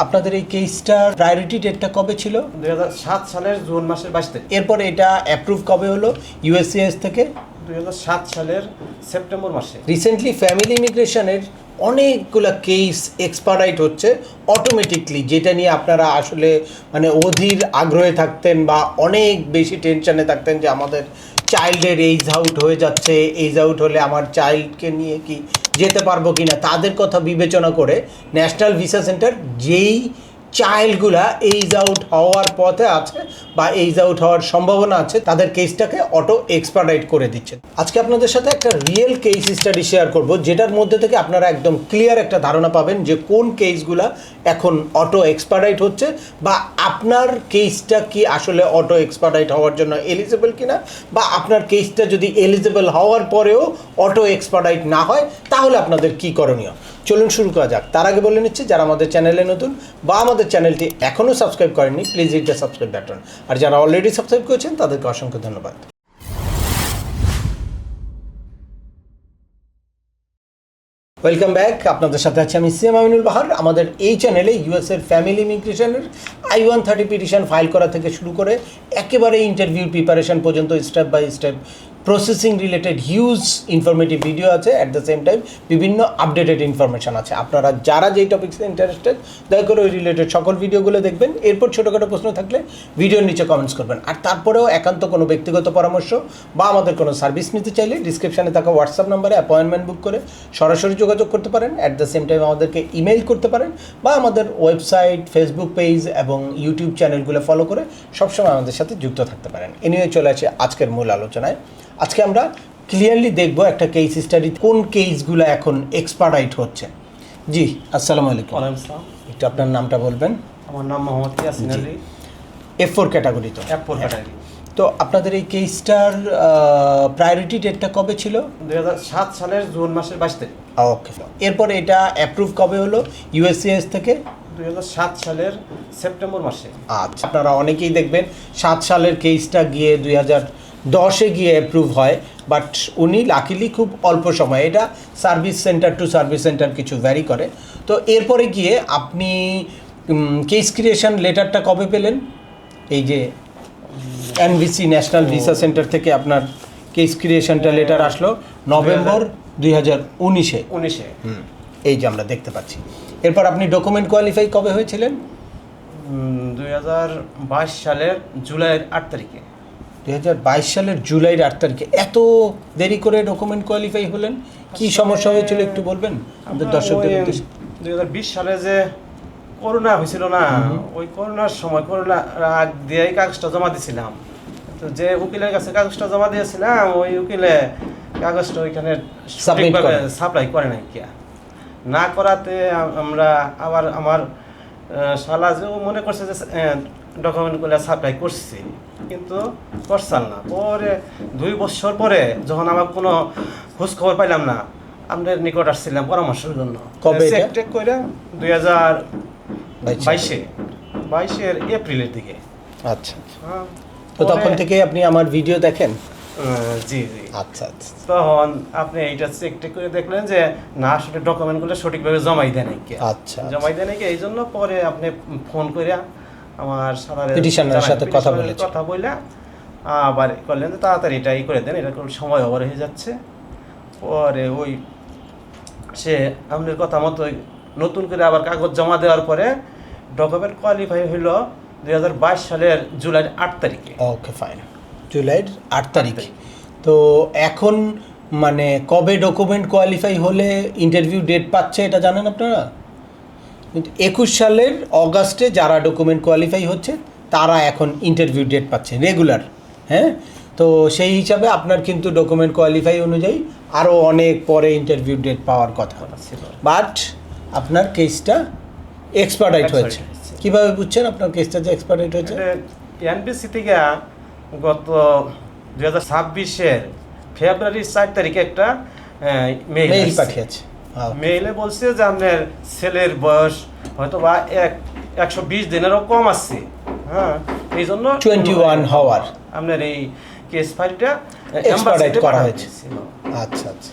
আপনাদের এই কেসটার প্রায়োরিটি ডেটটা কবে ছিল? 2007 সালের জুন মাসের 22 তারিখ। এরপরে এটা অ্যাপ্রুভ কবে হলো ইউএসসিএস থেকে? 2007 সালের সেপ্টেম্বর মাসে। রিসেন্টলি ফ্যামিলি ইমিগ্রেশনের অনেকগুলো কেস এক্সপার্ডাইট হচ্ছে অটোমেটিকলি, যেটা নিয়ে আপনারা আসলে মানে অধীর আগ্রহে থাকতেন বা অনেক বেশি টেনশনে থাকতেন যে আমাদের চাইল্ডের এইজ আউট হয়ে যাচ্ছে, এইজ আউট হলে আমার চাইল্ডকে নিয়ে কি যেতে পারবো কি না, তাদের কথা বিবেচনা করে ন্যাশনাল ভিসা সেন্টার যেই চাইল্ডগুলা এইজ আউট হওয়ার পথে আছে বা এইজ আউট হওয়ার সম্ভাবনা আছে তাদের কেসটাকে অটো এক্সপার্ডাইট করে দিচ্ছে। আজকে আপনাদের সাথে একটা রিয়েল কেস স্টাডি শেয়ার করব, যেটার মধ্যে থেকে আপনারা একদম ক্লিয়ার একটা ধারণা পাবেন যে কোন কেসগুলা এখন অটো এক্সপার্ডাইট হচ্ছে বা আপনার কেসটা কি আসলে অটো এক্সপার্ডাইট হওয়ার জন্য এলিজিবল কিনা, বা আপনার কেসটা যদি এলিজিবল হওয়ার পরেও অটো এক্সপার্ডাইট না হয় তাহলে আপনাদের কি করণীয়। চলুন শুরু করা যাক। তার আগে বলে নিচ্ছি, যারা আমাদের চ্যানেলে নতুন বা আমাদের চ্যানেলটি এখনও সাবস্ক্রাইব করেননি, please hit the subscribe button. আর যারা অলরেডি সাবস্ক্রাইব করেছেন তাদেরকে অসংখ্য ধন্যবাদ। Welcome back. আপনাদের সাথে আছি আমি সিএম আমিনুল বাহার। আমাদের এই চ্যানেলে ইউএসের ফ্যামিলি ইমিগ্রেশনের I-130 পিটিশন ফাইল করা থেকে শুরু করে একেবারে ইন্টারভিউ প্রিপারেশন পর্যন্ত step by step processing related huge informative video আছে। অ্যাট দ্য সেম টাইম বিভিন্ন আপডেটেড ইনফরমেশন আছে। আপনারা যারা যেই টপিক্সে ইন্টারেস্টেড দয়া করে ওই রিলেটেড সকল ভিডিওগুলো দেখবেন। এরপর ছোটোখাটো প্রশ্ন থাকলে ভিডিওর নিচে কমেন্টস করবেন। আর তারপরেও একান্ত কোনো ব্যক্তিগত পরামর্শ বা আমাদের কোনো সার্ভিস নিতে চাইলে ডিসক্রিপশানে থাকা হোয়াটসঅ্যাপ নাম্বারে অ্যাপয়েন্টমেন্ট বুক করে সরাসরি যোগাযোগ করতে পারেন। অ্যাট দ্য সেম টাইম আমাদেরকে ইমেইল করতে পারেন বা আমাদের ওয়েবসাইট, ফেসবুক পেজ এবং ইউটিউব চ্যানেলগুলো ফলো করে সবসময় আমাদের সাথে যুক্ত থাকতে পারেন। এনিওয়ে চলে আসে আজকের মূল আলোচনায়। আজকে আমরা ক্লিয়ারলি দেখব একটা কেস স্টাডি কোন কেসগুলো এখন এক্সপার্ডাইট হচ্ছে। জি, আসসালামু আলাইকুম। ওয়ালাইকুম আসসালাম। একটু আপনার নামটা বলবেন। আমার নাম মোহাম্মদ ইয়াসিন আলী। F4 ক্যাটাগরি তো? F4 category. তো আপনাদের এই কেসটার প্রায়োরিটি ডেটটা কবে ছিল? 2007 সালের জুন মাসের 22 তারিখ। ওকে। এরপরে এটা অ্যাপ্রুভ কবে হলো ইউএসসিএস থেকে? 2007 সালের সেপ্টেম্বর মাসে। আচ্ছা, আপনারা অনেকেই দেখবেন 7 সালের কেসটা গিয়ে 2010-এ গিয়ে অ্যাপ্রুভ হয়, বাট উনি লাকিলি খুব অল্প সময়, এটা service centre to service centre কিছু ভ্যারি করে। তো এরপরে গিয়ে আপনি কেস ক্রিয়েশন লেটারটা কবে পেলেন? এই যে এনভিসি ন্যাশনাল ভিসা সেন্টার থেকে আপনার কেস ক্রিয়েশনটা লেটার আসলো নভেম্বর 2019-এ। এই যে আমরা দেখতে পাচ্ছি। এরপর আপনি ডকুমেন্ট কোয়ালিফাই কবে হয়েছিলেন? 2022 সালের জুলাইয়ের 8 তারিখে। 2022 সালের জুলাইয়ের 8 তারিখে এত দেরি করে ডকুমেন্ট কোয়ালিফাই হলেন? কি সমস্যা হয়েছিল একটু বলবেন আমাদের দর্শকদের উদ্দেশ্যে? 2020 সালে যে করোনা হয়েছিল না, ওই করোনার সময় করোনা আগ দিয়েই কাগজটা জমা দিয়েছিলাম। তো যে উকিলের কাছে কাগজটা জমা দিয়েছিলাম, ওই উকিলে কাগজটা ওইখানে সাপ্লাই করে নাই কিয়া না করাতে আমরা আবার আমার শালা যে মনে করছে যে ডকুমেন্টগুলো সাপ্লাই করছি, কিন্তু করছাল না। পরে 2 বছর পরে যখন আমার কোনো খোঁজ খবর পাইলাম না, আমাদের নিকট আসছিলাম পরামর্শের জন্য। কবে চেক করে 2022-এর এপ্রিলের দিকে। আচ্ছা, তো তখন থেকে আপনি আমার ভিডিও দেখেন? জি জি। আচ্ছা আচ্ছা। তখন আপনি এইটা চেক করে দেখলেন যে না, আসলে ডকুমেন্টগুলো সঠিকভাবে জমাই দেয় নাকি। আচ্ছা, জমাই দেয় নাকি, এই জন্য পরে আপনি ফোন করে আমার পিটিশনারের সাথে কথা বলে আবার করলেন যে তাড়াতাড়ি এটাই করে দেন, এটা কোনো সময় ওভার হয়ে যাচ্ছে। পরে ওই সে আপনার কথা মতো নতুন করে আবার কাগজ জমা দেওয়ার পরে ডকুমেন্ট কোয়ালিফাই হইল 2022 সালের জুলাইয়ের 8 তারিখে। ওকে, ফাইন। জুলাইয়ের 8 তারিখ। তো এখন মানে কবে ডকুমেন্ট কোয়ালিফাই হলে ইন্টারভিউ ডেট পাচ্ছে এটা জানেন আপনারা? 21 সালের অগাস্টে যারা ডকুমেন্ট কোয়ালিফাই হচ্ছে তারা এখন ইন্টারভিউ ডেট পাচ্ছে রেগুলার। হ্যাঁ, তো সেই হিসাবে আপনার কিন্তু ডকুমেন্ট কোয়ালিফাই অনুযায়ী আরও অনেক পরে ইন্টারভিউ ডেট পাওয়ার কথা ছিল, বাট আপনার কেসটা এক্সপার্ডাইট হয়েছে। কীভাবে বুঝছেন আপনার কেসটা যে এক্সপার্ডাইট হয়েছে? এনবিসি থেকে গত 2026-এর ফেব্রুয়ারি 4 তারিখে একটা মেইল পাঠিয়েছে। মেইলে বলছে যে আপনার ছেলের বয়স হয়তো বা 120 দিনেরও কম আসছে। হ্যাঁ, এই জন্য 21 হওয়ার আপনার এই কেস ফাইলটা এক্সপার্ডাইট করা হয়েছে। আচ্ছা আচ্ছা,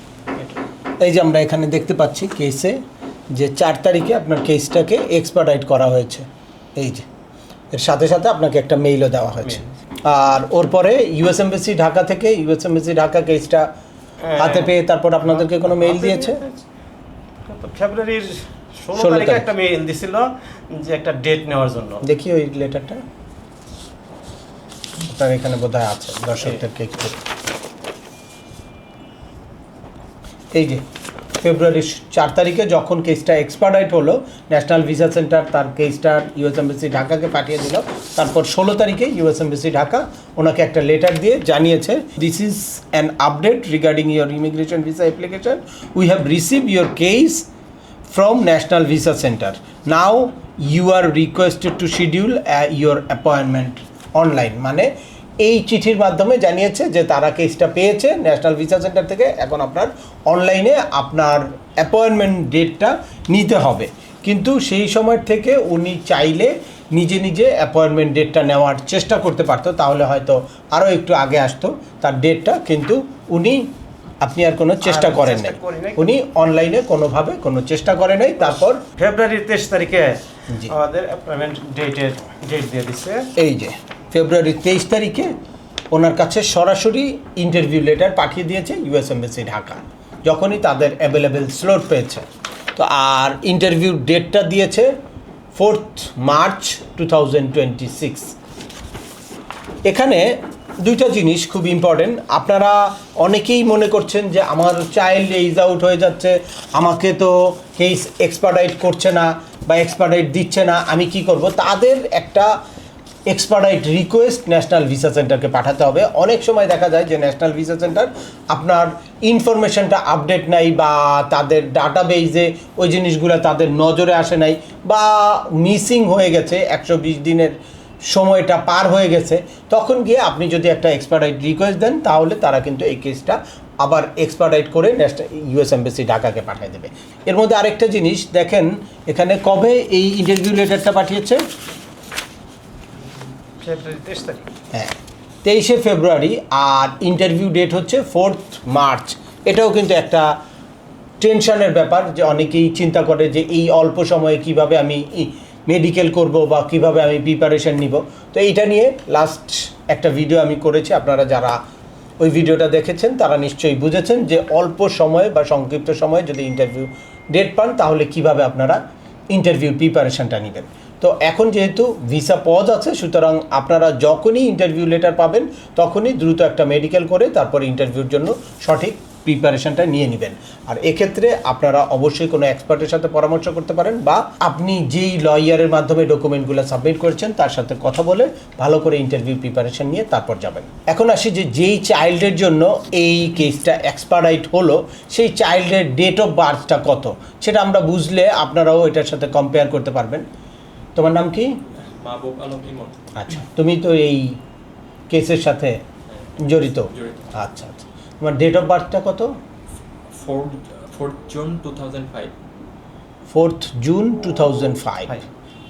এই যে আমরা এখানে দেখতে পাচ্ছি কেসে যে 4 তারিখে আপনার কেসটাকে এক্সপার্টাইট করা হয়েছে, এই যে এর সাথে সাথে আপনাকে একটা মেইলও দেওয়া হয়েছে। আর ওর পরে ইউএস এমবাসি ঢাকা থেকে ইউএস এমবাসি ঢাকা কেসটা হাতে পেয়ে তারপর আপনাদেরকে কোনো মেইল দিয়েছে? ফেব্রুয়ারির 16 16 তারিখে তারিখ। একটা মেইল দিছিল যে একটা ডেট নেওয়ার জন্য। দেখি ওই লেটারটা আপনার এখানে বোধহয় আছে, দর্শকদেরকে একটু, এই যে ফেব্রুয়ারির 4 তারিখে যখন কেসটা এক্সপার্টাইট হলো, ন্যাশনাল ভিসা সেন্টার তার কেসটার ইউএস এমবাসি ঢাকাকে পাঠিয়ে দিল। তারপর 16 তারিখে ইউএস এমবাসি ঢাকা ওনাকে একটা লেটার দিয়ে জানিয়েছে, this is an update regarding your immigration visa application, we have receive your case from National Visa Center. Now you are requested to schedule your appointment online. মানে এই চিঠির মাধ্যমে জানিয়েছে যে তারা কেসটা পেয়েছে ন্যাশনাল ভিসা সেন্টার থেকে, এখন আপনার অনলাইনে আপনার অ্যাপয়েন্টমেন্ট ডেটটা নিতে হবে। কিন্তু সেই সময় থেকে উনি চাইলে নিজে নিজে অ্যাপয়েন্টমেন্ট ডেটটা নেওয়ার চেষ্টা করতে পারতো, তাহলে হয়তো আরও একটু আগে আসতো তার ডেটটা, কিন্তু আপনি আর কোনো চেষ্টা করেন নাই, উনি অনলাইনে কোনোভাবে কোনো চেষ্টা করে নাই। তারপর ফেব্রুয়ারির 23 তারিখে জি। আমাদের অ্যাপয়েন্টমেন্ট ডেট দিয়ে দিচ্ছে। এই যে ফেব্রুয়ারির 23 তারিখে ওনার কাছে সরাসরি ইন্টারভিউ লেটার পাঠিয়ে দিয়েছে ইউএস এমবাসি ঢাকা, যখনই তাদের অ্যাভেলেবেল স্লট পেয়েছে। তো আর ইন্টারভিউ ডেটটা দিয়েছে 4th মার্চ 2026। এখানে দুইটা জিনিস খুব ইম্পর্টেন্ট। আপনারা অনেকেই মনে করছেন যে আমার চাইল্ড এইজ আউট হয়ে যাচ্ছে, আমাকে তো কেস এক্সপার্টাইট করছে না বা এক্সপার্টাইট দিচ্ছে না, আমি কি করব? তাদের একটা এক্সপার্টাইট রিকোয়েস্ট ন্যাশনাল ভিসা সেন্টারকে পাঠাতে হবে। অনেক সময় দেখা যায় যে ন্যাশনাল ভিসা সেন্টার আপনার ইনফরমেশনটা আপডেট নাই, বা তাদের ডাটাবেজে ওই জিনিসগুলো তাদের নজরে আসে নাই, বা মিসিং হয়ে গেছে, 120 দিনের সময়টা পার হয়ে গেছে। তখন গিয়ে আপনি যদি একটা এক্সপার্টাইট রিকোয়েস্ট দেন, তাহলে তারা কিন্তু এই কেসটা আবার এক্সপার্টাইট করে ইউএস এমবাসি ঢাকাকে পাঠিয়ে দেবে। এর মধ্যে আরেকটা জিনিস দেখেন, এখানে কবে এই ইন্টারভিউ লেটারটা পাঠিয়েছে? ফেব্রুয়ারি 23 তারিখ। হ্যাঁ, 23শে ফেব্রুয়ারি, আর ইন্টারভিউ ডেট হচ্ছে 4th মার্চ। এটাও কিন্তু একটা টেনশনের ব্যাপার, যে অনেকেই চিন্তা করে যে এই অল্প সময়ে কিভাবে আমি মেডিকেল করব বা কিভাবে আমি প্রিপারেশন নিব। তো এইটা নিয়ে লাস্ট একটা ভিডিও আমি করেছি, আপনারা যারা ওই ভিডিওটা দেখেছেন তারা নিশ্চয়ই বুঝেছেন যে অল্প সময়ে বা সংক্ষিপ্ত সময়ে যদি ইন্টারভিউ ডেট পান, তাহলে কিভাবে আপনারা ইন্টারভিউ প্রিপারেশনটা নেবেন। তো এখন যেহেতু ভিসা পজ আছে, সুতরাং আপনারা যখনই ইন্টারভিউ লেটার পাবেন তখনই দ্রুত একটা মেডিকেল করে তারপর ইন্টারভিউর জন্য সঠিক প্রিপারেশনটা নিয়ে নেবেন। আর এক্ষেত্রে আপনারা অবশ্যই কোনো এক্সপার্টের সাথে পরামর্শ করতে পারেন, বা আপনি যেই লয়ারের মাধ্যমে ডকুমেন্টগুলো সাবমিট করছেন তার সাথে কথা বলে ভালো করে ইন্টারভিউ প্রিপারেশন নিয়ে তারপর যাবেন। এখন আসি যে যেই চাইল্ডের জন্য এই কেসটা এক্সপার্টাইট হলো, সেই চাইল্ডের ডেট অফ বার্থটা কত, সেটা আমরা বুঝলে আপনারাও এটার সাথে কম্পেয়ার করতে পারবেন। তোমার নাম কি? মাহবুব আলম ইমন। আচ্ছা, তুমি তো এই কেসের সাথে জড়িত। আচ্ছা আচ্ছা, তোমার ডেট অফ বার্থটা কত? 4th June 2005। 4th June 2005।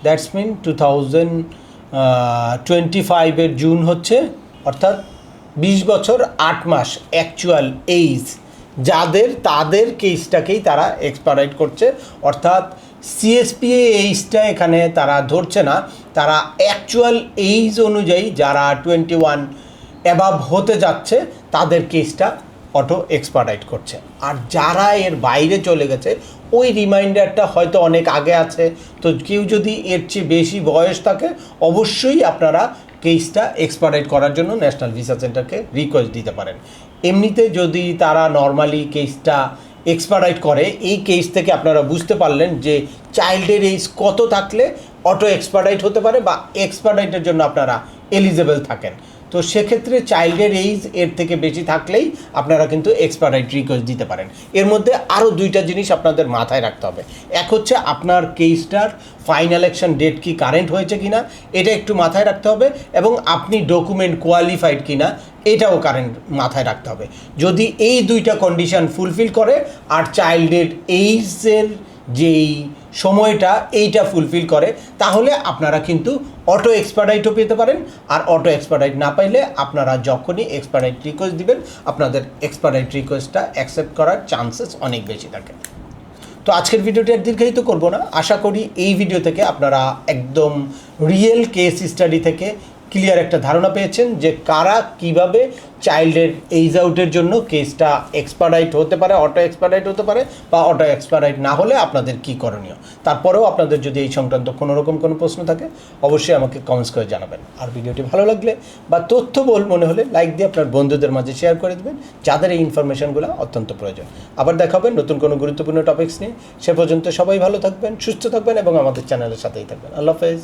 That's mean 2025 এর জুন হচ্ছে, অর্থাৎ 20 বছর 8 মাস অ্যাকচুয়াল এইজ যাদের, তাদের কেসটাকেই তারা এক্সপার্টাইট করছে। অর্থাৎ সিএসপিএ এইজটা এখানে তারা ধরছে না, তারা অ্যাকচুয়াল এইজ অনুযায়ী যারা 21 অ্যাবাভ হতে যাচ্ছে তাদের কেসটা অটো এক্সপার্টাইট করছে। আর যারা এর বাইরে চলে গেছে, ওই রিমাইন্ডারটা হয়তো অনেক আগে আছে, তো কেউ যদি এর চেয়ে বেশি বয়স থাকে, অবশ্যই আপনারা কেসটা এক্সপার্টাইট করার জন্য ন্যাশনাল ভিসা সেন্টারকে রিকোয়েস্ট দিতে পারেন। এমনিতে যদি তারা নর্মালি কেসটা এক্সপার্টাইট করে, এই কেস থেকে আপনারা বুঝতে পারলেন যে চাইল্ডের এইজ কত থাকলে অটো এক্সপার্টাইট হতে পারে বা এক্সপার্টাইটের জন্য আপনারা এলিজেবল থাকেন। তো সেক্ষেত্রে চাইল্ডের এইজ এর থেকে বেশি থাকলেই আপনারা কিন্তু এক্সপার্টাইট রিকোয়েস্ট দিতে পারেন। এর মধ্যে আরও দুইটা জিনিস আপনাদের মাথায় রাখতে হবে। এক হচ্ছে আপনার কেসটার ফাইনাল অ্যাকশন ডেট কি কারেন্ট হয়েছে কিনা, এটা একটু মাথায় রাখতে হবে, এবং আপনি ডকুমেন্ট কোয়ালিফাইড কিনা এটাও কারেন্ট মাথায় রাখতে হবে। যদি এই দুইটা কন্ডিশন ফুলফিল করে আর চাইল্ডের এইজের যেই সময়টা এইটা ফুলফিল করে, তাহলে আপনারা কিন্তু অটো এক্সপার্টাইটও পেতে পারেন। আর অটো এক্সপার্টাইট না পাইলে আপনারা যখনই এক্সপার্টাইট রিকোয়েস্ট দিবেন, আপনাদের এক্সপার্টাইট রিকোয়েস্টটা অ্যাকসেপ্ট করার চান্সেস অনেক বেশি থাকে। তো আজকের ভিডিওটি আর দীর্ঘায়িত করব না, আশা করি এই ভিডিও থেকে আপনারা একদম রিয়েল কেস স্টাডি থেকে ক্লিয়ার একটা ধারণা পেয়েছেন যে কারা কিভাবে চাইল্ডের এইজ আউটের জন্য কেসটা এক্সপার্ডাইট হতে পারে, অটো এক্সপার্ডাইট হতে পারে, বা অটো এক্সপার্ডাইট না হলে আপনাদের কি করণীয়। তারপরেও আপনাদের যদি এই সংক্রান্ত কোনো রকম কোনো প্রশ্ন থাকে অবশ্যই আমাকে কমেন্টস করে জানাবেন। আর ভিডিওটি ভালো লাগলে বা তথ্যবহুল মনে হলে লাইক দিয়ে আপনার বন্ধুদের মাঝে শেয়ার করে দেবেন যাদের এই ইনফরমেশনগুলো অত্যন্ত প্রয়োজন। আবার দেখা হবে নতুন কোনো গুরুত্বপূর্ণ টপিকস নিয়ে। সে পর্যন্ত সবাই ভালো থাকবেন, সুস্থ থাকবেন এবং আমাদের চ্যানেলের সাথেই থাকবেন। আল্লাহ হাফেজ।